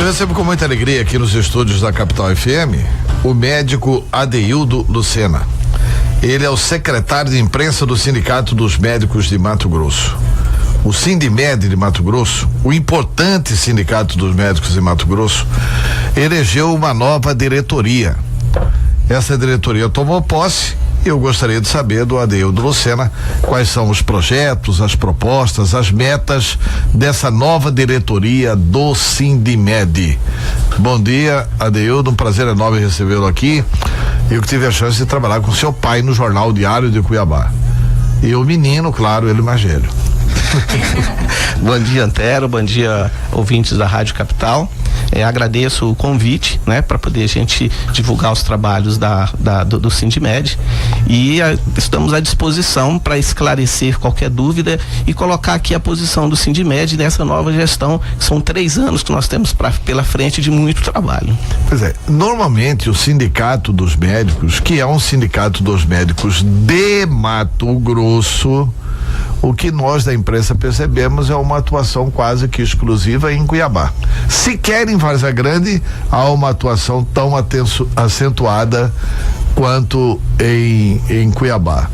Eu recebo com muita alegria aqui nos estúdios da Capital FM o médico Adeildo Lucena. Ele é o secretário de imprensa do Sindicato dos Médicos de Mato Grosso. O Sindimed de Mato Grosso, o importante Sindicato dos Médicos de Mato Grosso, elegeu uma nova diretoria. Essa diretoria tomou posse e eu gostaria de saber do Adeildo Lucena quais são os projetos, as propostas, as metas dessa nova diretoria do Sindimed. Bom dia, Adeildo, um prazer enorme recebê-lo aqui. Eu que tive a chance de trabalhar com seu pai no Jornal Diário de Cuiabá. E o menino, claro, ele mais velho. Bom dia, Antero, bom dia, ouvintes da Rádio Capital. Agradeço o convite, né, para poder a gente divulgar os trabalhos do Sindimed e estamos à disposição para esclarecer qualquer dúvida e colocar aqui a posição do Sindimed nessa nova gestão. São 3 anos que nós temos pela frente de muito trabalho. Pois é, normalmente o Sindicato dos Médicos, que é um sindicato dos médicos de Mato Grosso, o que nós da imprensa percebemos é uma atuação quase que exclusiva em Cuiabá. Sequer em Várzea Grande há uma atuação tão acentuada quanto em Cuiabá.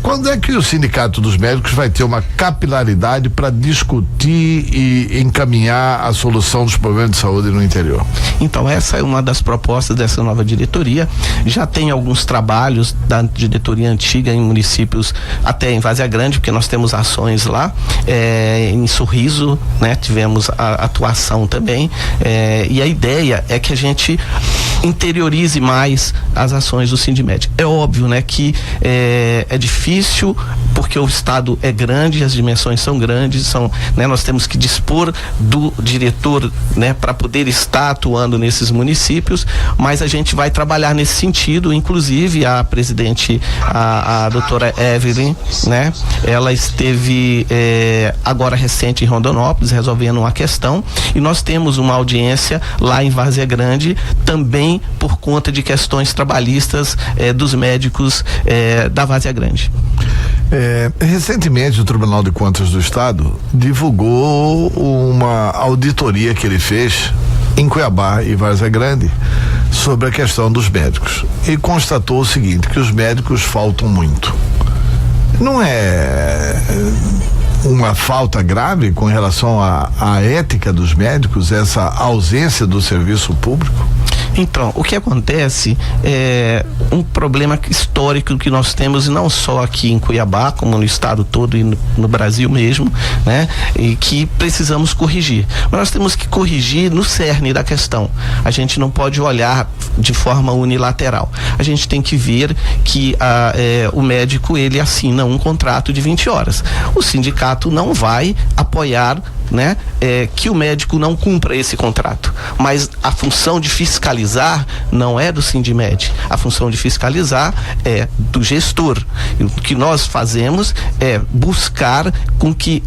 Quando é que o Sindicato dos Médicos vai ter uma capilaridade para discutir e encaminhar a solução dos problemas de saúde no interior? Então, essa é uma das propostas dessa nova diretoria. Já tem alguns trabalhos da diretoria antiga em municípios, até em Várzea Grande, porque nós temos ações lá, em Sorriso, né? Tivemos a atuação também, e a ideia é que a gente interiorize mais as ações do Sindimed. É óbvio, né, que é difícil porque o estado é grande, as dimensões são grandes, né, nós temos que dispor do diretor, né, para poder estar atuando nesses municípios, mas a gente vai trabalhar nesse sentido. Inclusive a presidente, a doutora Evelyn, né, ela esteve agora recente em Rondonópolis resolvendo uma questão e nós temos uma audiência lá em Várzea Grande também por conta de questões trabalhistas dos médicos da Várzea Grande. Recentemente o Tribunal de Contas do Estado divulgou uma auditoria que ele fez em Cuiabá e Várzea Grande sobre a questão dos médicos e constatou o seguinte, que os médicos faltam muito. Não é uma falta grave com relação à ética dos médicos, essa ausência do serviço público? Então, o que acontece é um problema histórico que nós temos, e não só aqui em Cuiabá, como no estado todo e no Brasil mesmo, né? E que precisamos corrigir. Mas nós temos que corrigir no cerne da questão. A gente não pode olhar de forma unilateral. A gente tem que ver que o médico, ele assina um contrato de 20 horas. O sindicato não vai apoiar, né, que o médico não cumpra esse contrato, mas a função de fiscalizar não é do Sindimed, a função de fiscalizar é do gestor. E o que nós fazemos é buscar com que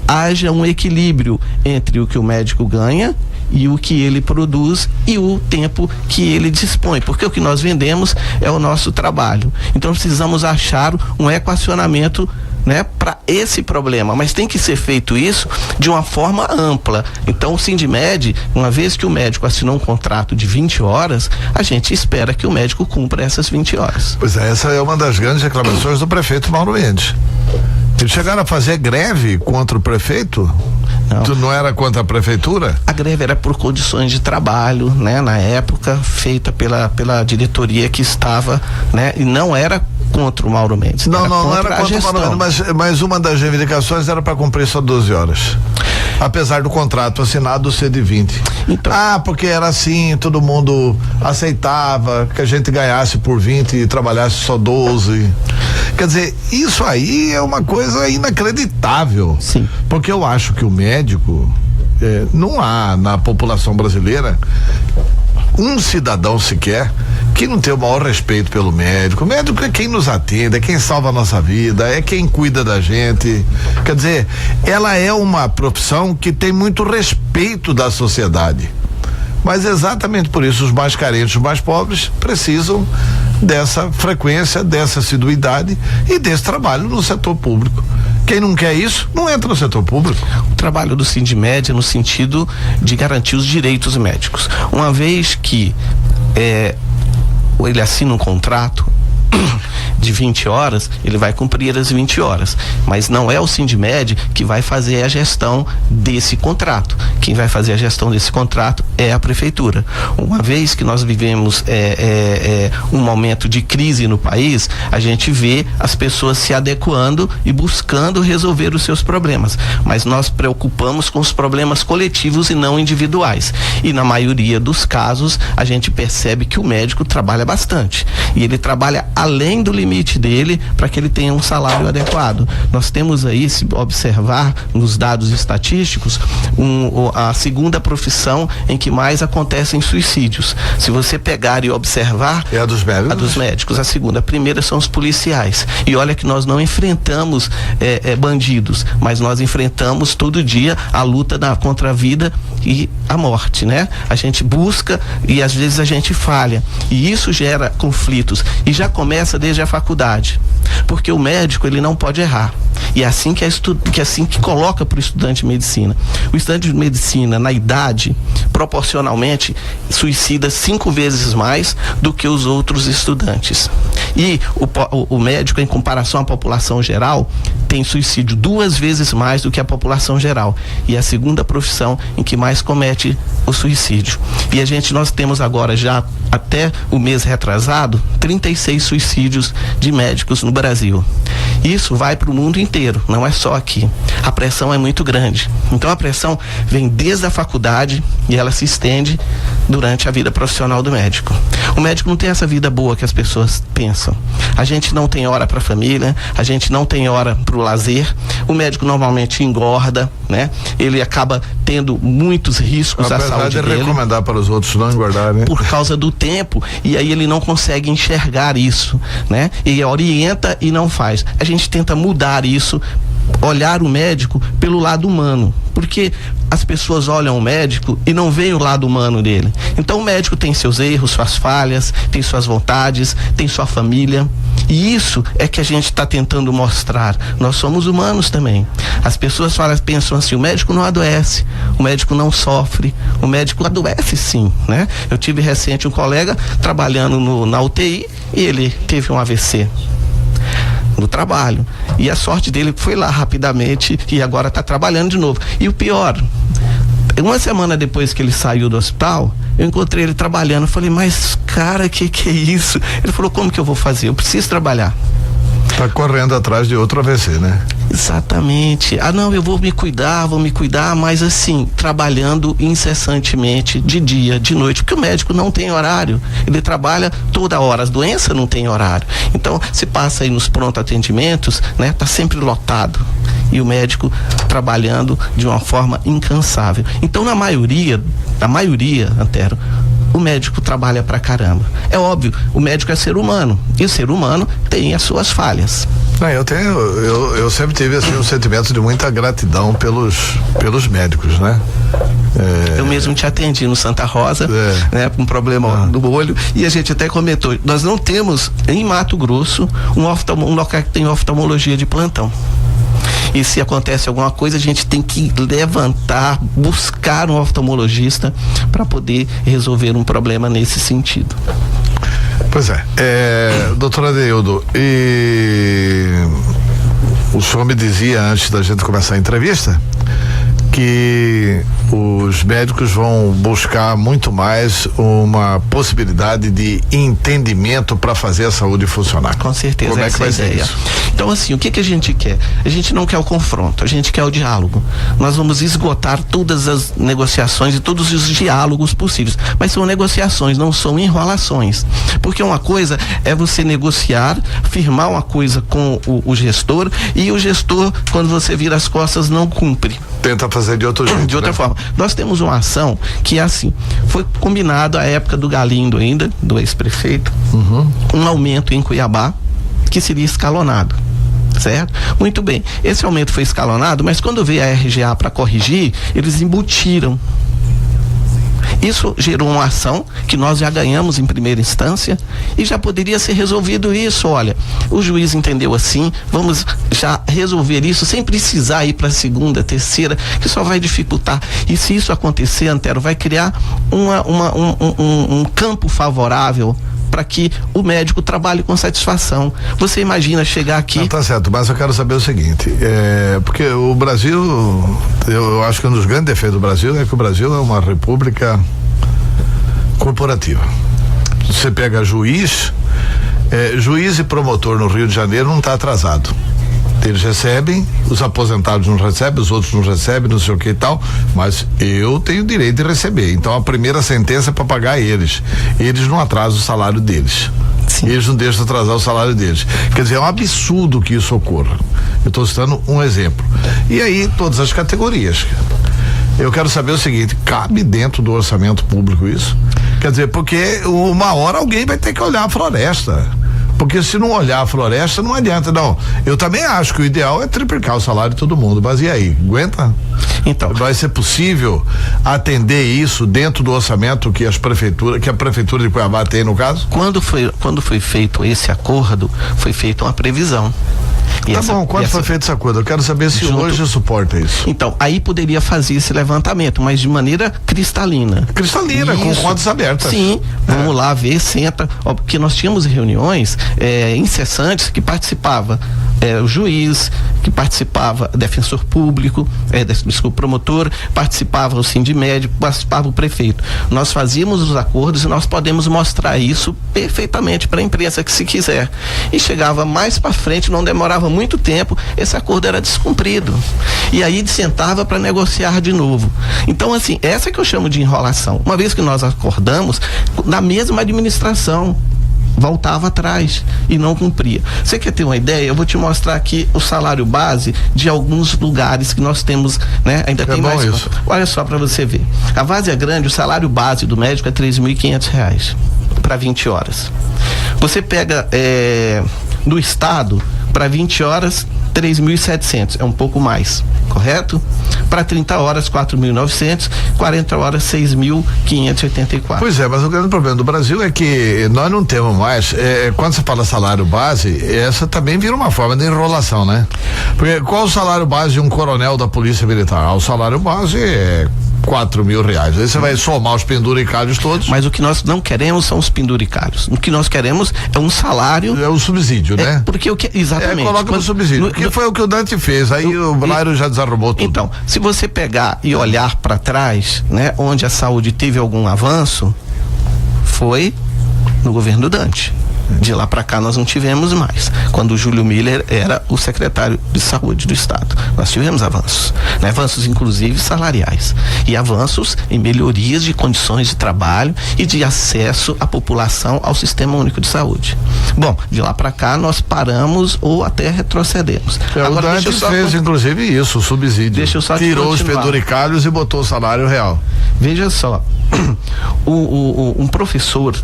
haja um equilíbrio entre o que o médico ganha e o que ele produz e o tempo que ele dispõe, porque o que nós vendemos é o nosso trabalho. Então precisamos achar um equacionamento, né, para esse problema, mas tem que ser feito isso de uma forma ampla. Então o Sindimed, uma vez que o médico assinou um contrato de 20 horas, a gente espera que o médico cumpra essas 20 horas. Pois é, essa é uma das grandes reclamações do prefeito Mauro Mendes. Eles chegaram a fazer greve contra o prefeito? Não. Tu não era contra a prefeitura? A greve era por condições de trabalho, né, na época, feita pela diretoria que estava, né, e não era contra o Mauro Mendes. Não era contra o Mauro Mendes, mas uma das reivindicações era para cumprir só 12 horas. Apesar do contrato assinado ser de 20. Então, porque era assim, todo mundo aceitava que a gente ganhasse por 20 e trabalhasse só 12. Quer dizer, isso aí é uma coisa inacreditável. Sim. Porque eu acho que o médico, não há na população brasileira um cidadão sequer que não tem o maior respeito pelo médico. O médico é quem nos atende, é quem salva a nossa vida, é quem cuida da gente. Quer dizer, ela é uma profissão que tem muito respeito da sociedade. Mas exatamente por isso os mais carentes, os mais pobres precisam dessa frequência, dessa assiduidade e desse trabalho no setor público. Quem não quer isso, não entra no setor público. O trabalho do Sindmed é no sentido de garantir os direitos médicos. Uma vez que ele assina um contrato de 20 horas, ele vai cumprir as 20 horas, mas não é o Sindmed que vai fazer a gestão desse contrato. Quem vai fazer a gestão desse contrato é a prefeitura. Uma vez que nós vivemos um momento de crise no país, a gente vê as pessoas se adequando e buscando resolver os seus problemas, mas nós preocupamos com os problemas coletivos e não individuais, e na maioria dos casos a gente percebe que o médico trabalha bastante, e ele trabalha além do limite dele para que ele tenha um salário adequado. Nós temos aí, se observar nos dados estatísticos, a segunda profissão em que mais acontecem suicídios. Se você pegar e observar, é a dos médicos? A dos médicos. A segunda. A primeira são os policiais. E olha que nós não enfrentamos bandidos, mas nós enfrentamos todo dia a luta contra a vida e a morte, né? A gente busca e às vezes a gente falha. E isso gera conflitos. E já começa desde a faculdade, porque o médico ele não pode errar, e é assim que coloca para o estudante de medicina. O estudante de medicina, na idade, proporcionalmente suicida 5 vezes mais do que os outros estudantes, e o médico, em comparação à população geral, tem suicídio 2 vezes mais do que a população geral, e é a segunda profissão em que mais comete o suicídio. E nós temos agora, já até o mês retrasado, 36 suicídios de médicos no Brasil. Isso vai para o mundo inteiro, não é só aqui. A pressão é muito grande. Então a pressão vem desde a faculdade e ela se estende durante a vida profissional do médico. O médico não tem essa vida boa que as pessoas pensam. A gente não tem hora para a família, a gente não tem hora para o lazer. O médico normalmente engorda, né? Ele acaba tendo muitos riscos à saúde dele. Recomendar para os outros não engordar, né? Por causa do tempo, e aí ele não consegue enxergar isso, né? E orienta e não faz. A gente tenta mudar isso, olhar o médico pelo lado humano, porque as pessoas olham o médico e não veem o lado humano dele. Então o médico tem seus erros, suas falhas, tem suas vontades, tem sua família, e isso é que a gente está tentando mostrar. Nós somos humanos também. As pessoas pensam assim: o médico não adoece, o médico não sofre, o médico adoece sim, né? Eu tive recente um colega trabalhando na UTI e ele teve um AVC no trabalho, e a sorte dele foi lá rapidamente e agora está trabalhando de novo. E o pior, uma semana depois que ele saiu do hospital, eu encontrei ele trabalhando. Eu falei: mas cara, que é isso? Ele falou: como que eu vou fazer? Eu preciso trabalhar. Tá correndo atrás de outro AVC, né? Exatamente. Não, eu vou me cuidar, mas assim, trabalhando incessantemente, de dia, de noite, porque o médico não tem horário, ele trabalha toda hora, as doenças não têm horário. Então, se passa aí nos pronto atendimentos, né? Tá sempre lotado, e o médico trabalhando de uma forma incansável. Então, na maioria, Antero, o médico trabalha pra caramba. É óbvio, o médico é ser humano, e o ser humano tem as suas falhas. Eu sempre tive assim, um sentimento de muita gratidão pelos médicos, né? Eu mesmo te atendi no Santa Rosa, né, com um problema do olho, e a gente até comentou, nós não temos em Mato Grosso um local que tem oftalmologia de plantão. E se acontece alguma coisa, a gente tem que levantar, buscar um oftalmologista para poder resolver um problema nesse sentido. Pois doutor Adeildo, e o senhor me dizia antes da gente começar a entrevista que os médicos vão buscar muito mais uma possibilidade de entendimento para fazer a saúde funcionar. Com certeza. Como é que vai ser isso? Então, assim, o que a gente quer? A gente não quer o confronto, a gente quer o diálogo. Nós vamos esgotar todas as negociações e todos os diálogos possíveis, mas são negociações, não são enrolações, porque uma coisa é você negociar, firmar uma coisa com o gestor, e o gestor, quando você vira as costas, não cumpre. Tenta fazer de outro jeito. De outra forma. Nós temos uma ação que é assim, foi combinado à época do Galindo ainda, do ex-prefeito, um aumento em Cuiabá que seria escalonado, certo? Muito bem, esse aumento foi escalonado, mas quando veio a RGA para corrigir, eles embutiram Isso gerou uma ação que nós já ganhamos em primeira instância e já poderia ser resolvido isso. Olha, o juiz entendeu assim, vamos já resolver isso sem precisar ir para a segunda, terceira, que só vai dificultar. E se isso acontecer, Antero, vai criar um campo favorável para que o médico trabalhe com satisfação. Você imagina chegar aqui... Não, tá certo, mas eu quero saber o seguinte, porque o Brasil, eu acho que um dos grandes defeitos do Brasil é que o Brasil é uma república corporativa. Você pega juiz e promotor no Rio de Janeiro não está atrasado. Eles recebem, os aposentados não recebem, os outros não recebem, não sei o que e tal, mas eu tenho direito de receber. Então a primeira sentença é para pagar eles. Eles não atrasam o salário deles. Sim. Eles não deixam atrasar o salário deles. Quer dizer, é um absurdo que isso ocorra. Eu estou citando um exemplo. E aí, todas as categorias. Eu quero saber o seguinte, cabe dentro do orçamento público isso? Quer dizer, porque uma hora alguém vai ter que olhar a floresta. Porque se não olhar a floresta, não adianta, não. Eu também acho que o ideal é triplicar o salário de todo mundo, mas e aí, aguenta? Então, vai ser possível atender isso dentro do orçamento que a prefeitura de Cuiabá tem, no caso? Quando foi feito esse acordo, foi feita uma previsão. Quando foi feito esse acordo? Eu quero saber se hoje suporta isso. Então, aí poderia fazer esse levantamento, mas de maneira cristalina. Cristalina, isso. Com contas abertas. Sim, vamos lá ver, senta, porque nós tínhamos reuniões incessantes que participava o juiz, que participava defensor público, promotor, participava o sindimédico, participava o prefeito. Nós fazíamos os acordos e nós podemos mostrar isso perfeitamente para a imprensa que se quiser. E chegava mais para frente, não demorava muito tempo, esse acordo era descumprido. E aí sentava para negociar de novo. Então, assim, essa que eu chamo de enrolação. Uma vez que nós acordamos, na mesma administração, voltava atrás e não cumpria. Você quer ter uma ideia? Eu vou te mostrar aqui o salário base de alguns lugares que nós temos, né? Ainda tem mais. Isso. Olha só para você ver. A Várzea Grande, o salário base do médico é R$3.500 para 20 horas. Você pega do estado para 20 horas 3.700, é um pouco mais, correto? Para 30 horas 4.900, 40 horas 6.584. Pois é, mas o grande problema do Brasil é que nós não temos mais, quando você fala salário base, essa também vira uma forma de enrolação, né? Porque qual o salário base de um coronel da Polícia Militar? O salário base é R$4.000. Aí você vai somar os penduricalhos todos. Mas o que nós não queremos são os penduricalhos. O que nós queremos é um salário. É o subsídio, né? Porque o que exatamente. Coloca no subsídio. Porque foi o que o Dante fez. Aí o Blairo já desarrumou tudo. Então, se você pegar e olhar para trás, né, onde a saúde teve algum avanço, foi no governo Dante. De lá para cá nós não tivemos mais. Quando o Júlio Miller era o secretário de saúde do estado, nós tivemos avanços, né? Avanços inclusive salariais e avanços em melhorias de condições de trabalho e de acesso à população ao Sistema Único de Saúde. Bom, de lá para cá nós paramos ou até retrocedemos. O Dante fez inclusive isso, o subsídio. Deixa eu só tirou os penduricalhos e botou o salário real. Veja só, um professor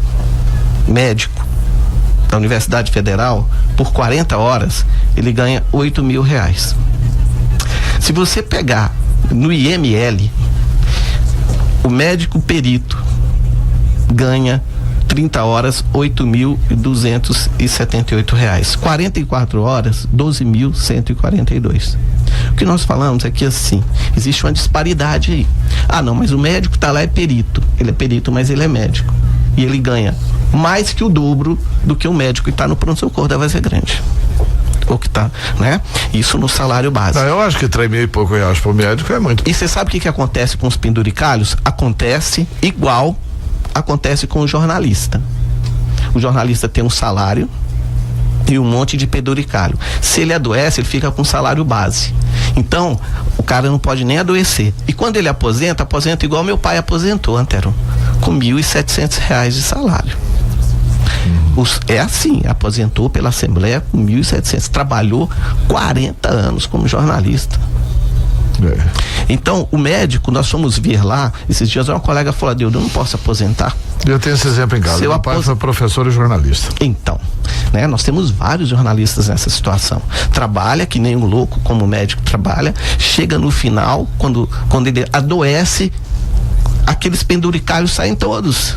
médico da Universidade Federal, por 40 horas, ele ganha R$8.000. Se você pegar no IML, o médico perito ganha 30 horas, R$8.278. 44 horas, R$12.142. O que nós falamos é que, assim, existe uma disparidade aí. Ah, não, mas o médico tá lá, é perito. Ele é perito, mas ele é médico. E ele ganha mais que o dobro do que o médico que está no pronto-socorro da Várzea Grande. Ou que tá, né? Isso no salário base. Não, eu acho que R$3.000 e pouco pro médico é muito. E você sabe o que acontece com os penduricalhos? Acontece igual acontece com o jornalista. O jornalista tem um salário e um monte de penduricalho. Se ele adoece, ele fica com salário base. Então, o cara não pode nem adoecer. E quando ele aposenta igual meu pai aposentou, Antero, com R$1.700 de salário. É assim, aposentou pela Assembleia com R$1.700, trabalhou 40 anos como jornalista. Então, o médico, nós fomos ver lá, esses dias uma colega falou, eu não posso aposentar. Eu tenho esse exemplo em casa, meu pai foi professor e jornalista. Então, né, nós temos vários jornalistas nessa situação. Trabalha que nem um louco, como o médico trabalha, chega no final, quando ele adoece, aqueles penduricalhos saem todos.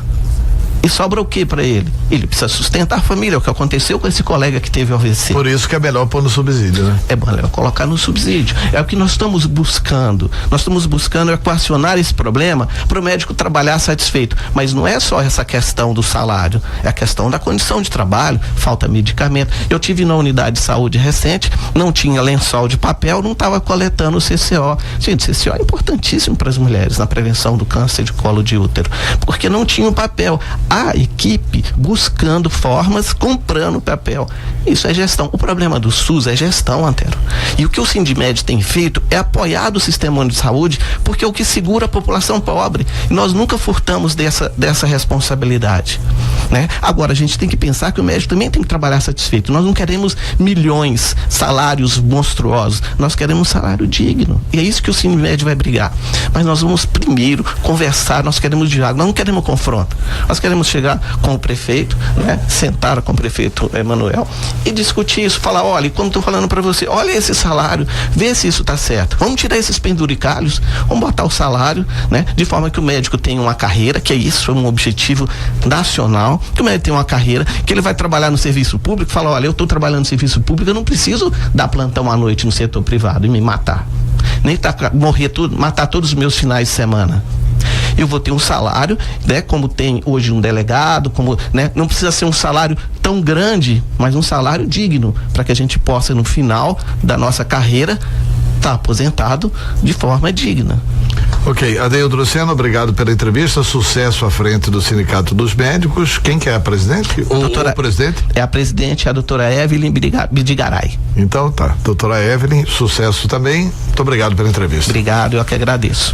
E sobra o que para ele? Ele precisa sustentar a família, é o que aconteceu com esse colega que teve AVC. Por isso que é melhor pôr no subsídio, né? É melhor colocar no subsídio. É o que nós estamos buscando. Nós estamos buscando equacionar esse problema para o médico trabalhar satisfeito. Mas não é só essa questão do salário, é a questão da condição de trabalho, falta medicamento. Eu tive na unidade de saúde recente, não tinha lençol de papel, não estava coletando o CCO. Gente, o CCO é importantíssimo para as mulheres na prevenção do câncer de colo de útero, porque não tinha o papel. A equipe buscando formas, comprando papel. Isso é gestão. O problema do SUS é gestão, Antero. E o que o Sindimed tem feito é apoiar o sistema de saúde, porque é o que segura a população pobre. E nós nunca furtamos dessa responsabilidade, né? Agora, a gente tem que pensar que o médico também tem que trabalhar satisfeito. Nós não queremos milhões, salários monstruosos. Nós queremos um salário digno. E é isso que o Sindimed vai brigar. Mas nós vamos primeiro conversar, nós queremos diálogo, nós não queremos confronto. Nós queremos chegar com o prefeito, né? Sentar com o prefeito Emanuel e discutir isso, falar, olha, quando estou falando para você, olha esse salário, vê se isso está certo, vamos tirar esses penduricalhos, vamos botar o salário, né? De forma que o médico tenha uma carreira, que é isso, é um objetivo nacional, que o médico tenha uma carreira, que ele vai trabalhar no serviço público, fala, olha, eu estou trabalhando no serviço público, eu não preciso dar plantão à noite no setor privado e me matar, nem matar todos os meus finais de semana. Eu vou ter um salário, né, como tem hoje um delegado, como, né, não precisa ser um salário tão grande, mas um salário digno, para que a gente possa, no final da nossa carreira, estar aposentado de forma digna. Ok, Adeildo Lucena, obrigado pela entrevista, sucesso à frente do Sindicato dos Médicos. Quem que é a presidente? O presidente? É a presidente, a doutora Evelyn Bidigaray. Então tá, doutora Evelyn, sucesso também, muito obrigado pela entrevista. Obrigado, eu que agradeço.